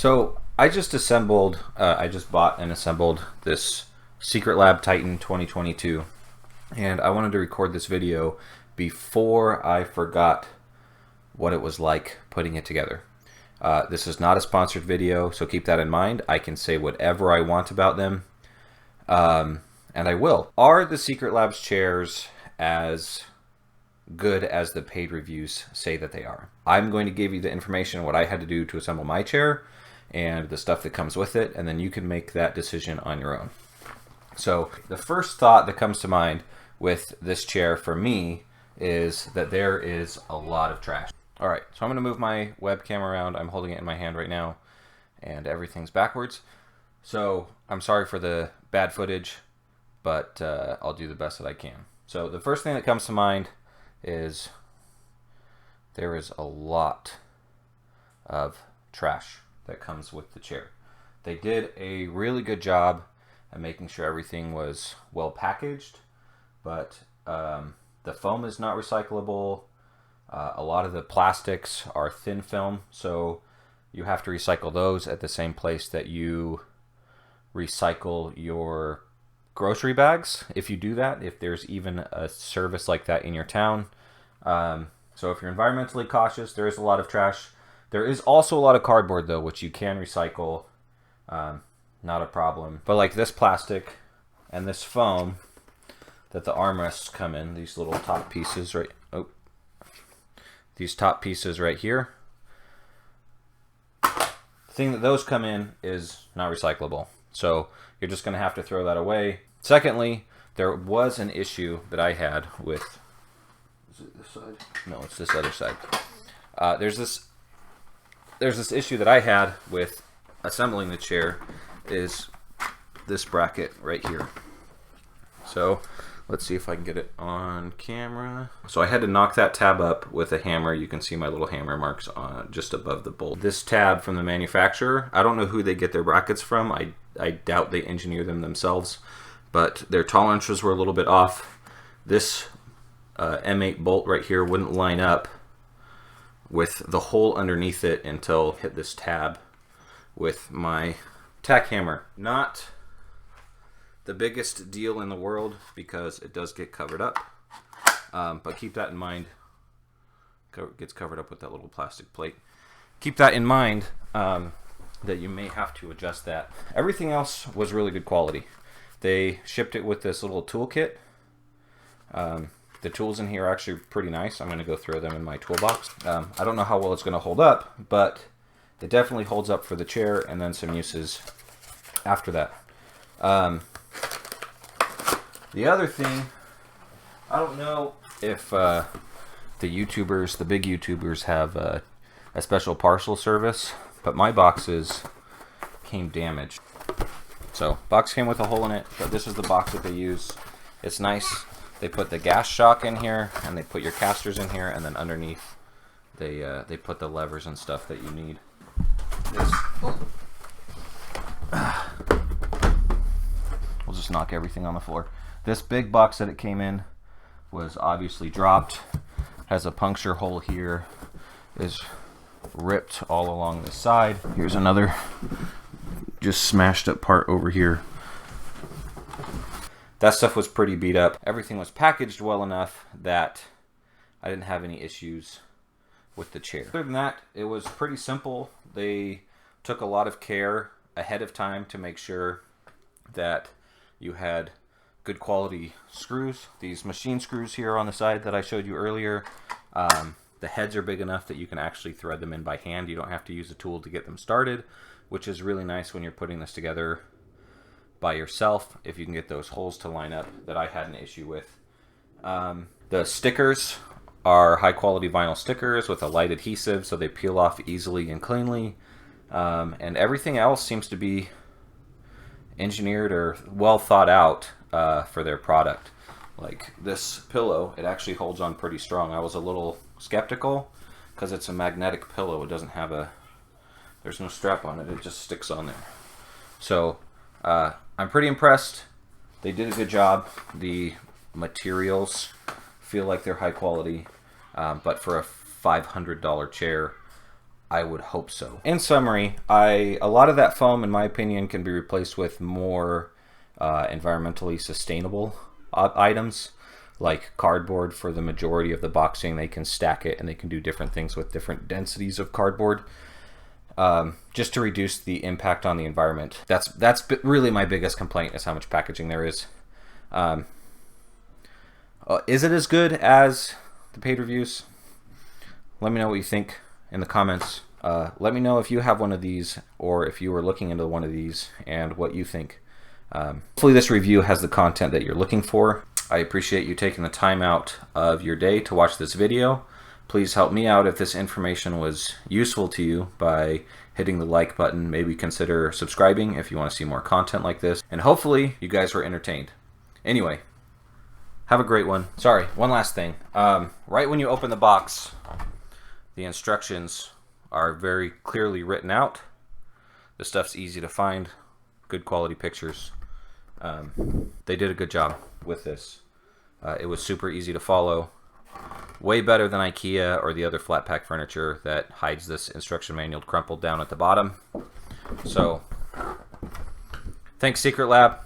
So I just assembled, I just bought and assembled this Secret Lab Titan 2022, and I wanted to record this video before I forgot what it was like putting it together. This is not a sponsored video, so keep that in mind. I can say whatever I want about them, and I will. Are the Secret Labs chairs as good as the paid reviews say that they are? I'm going to give you the information, what I had to do to assemble my chair, and the stuff that comes with it, and then you can make that decision on your own. So the first thought that comes to mind with this chair for me is that there is a lot of trash. All right, so I'm going to move my webcam around. I'm holding it in my hand right now, and everything's backwards. So I'm sorry for the bad footage, but I'll do the best that I can. So the first thing that comes to mind is there is a lot of trash that comes with the chair. They did a really good job at making sure everything was well packaged, but the foam is not recyclable. A lot of the plastics are thin film, so you have to recycle those at the same place that you recycle your grocery bags. If you do that, if there's even a service like that in your town. So if you're environmentally cautious, there is a lot of trash. There is also a lot of cardboard though, which you can recycle, not a problem. But like this plastic and this foam that the armrests come in, these little top pieces right, these top pieces right here, the thing that those come in is not recyclable. So you're just gonna have to throw that away. Secondly, there was an issue that I had with, is it this side? No, it's this other side. There's this issue that I had with assembling the chair, is this bracket right here. So let's see if I can get it on camera. So I had to knock that tab up with a hammer. You can see my little hammer marks on just above the bolt. This tab from the manufacturer, I don't know who they get their brackets from. I doubt they engineer them themselves, but their tolerances were a little bit off. This M8 bolt right here wouldn't line up with the hole underneath it until I hit this tab with my tack hammer. Not the biggest deal in the world because it does get covered up, but keep that in mind. It gets covered up with that little plastic plate. Keep that in mind, that you may have to adjust that. Everything else was really good quality. They shipped it with this little toolkit. The tools in here are actually pretty nice. I'm going to go throw them in my toolbox. I don't know how well it's going to hold up, but it definitely holds up for the chair and then some uses after that. The other thing, I don't know if the YouTubers, the big YouTubers, have a special parcel service, but my boxes came damaged. So box came with a hole in it, but this is the box that they use. It's nice. They put the gas shock in here, and they put your casters in here, and then underneath they put the levers and stuff that you need. We'll just knock everything on the floor. This big box that it came in was obviously dropped. Has a puncture hole here. Is ripped all along the side. Here's another just smashed up part over here. That stuff was pretty beat up. Everything was packaged well enough that I didn't have any issues with the chair. Other than that, it was pretty simple. They took a lot of care ahead of time to make sure that you had good quality screws. These machine screws here on the side that I showed you earlier, the heads are big enough that you can actually thread them in by hand. You don't have to use a tool to get them started, which is really nice when you're putting this together by yourself, if you can get those holes to line up that I had an issue with. The stickers are high quality vinyl stickers with a light adhesive, so they peel off easily and cleanly. And everything else seems to be engineered or well thought out for their product. Like this pillow, it actually holds on pretty strong. I was a little skeptical because it's a magnetic pillow. It doesn't have there's no strap on it. It just sticks on there. So I'm pretty impressed. They did a good job. The materials feel like they're high quality, but for a $500 chair, I would hope so. In summary, a lot of that foam, in my opinion, can be replaced with more environmentally sustainable items, like cardboard. For the majority of the boxing, they can stack it and they can do different things with different densities of cardboard, just to reduce the impact on the environment. That's really my biggest complaint, is how much packaging there is. Is it as good as the paid reviews? Let me know what you think in the comments. Let me know if you have one of these, or if you were looking into one of these, and what you think. Hopefully this review has the content that you're looking for. I appreciate you taking the time out of your day to watch this video. Please help me out if this information was useful to you by hitting the like button. Maybe consider subscribing if you want to see more content like this. And hopefully you guys were entertained. Anyway, have a great one. Sorry, one last thing. Right when you open the box, the instructions are very clearly written out. The stuff's easy to find. Good quality pictures. They did a good job with this. It was super easy to follow. Way better than IKEA or the other flat pack furniture that hides this instruction manual crumpled down at the bottom. So, thanks Secret Lab.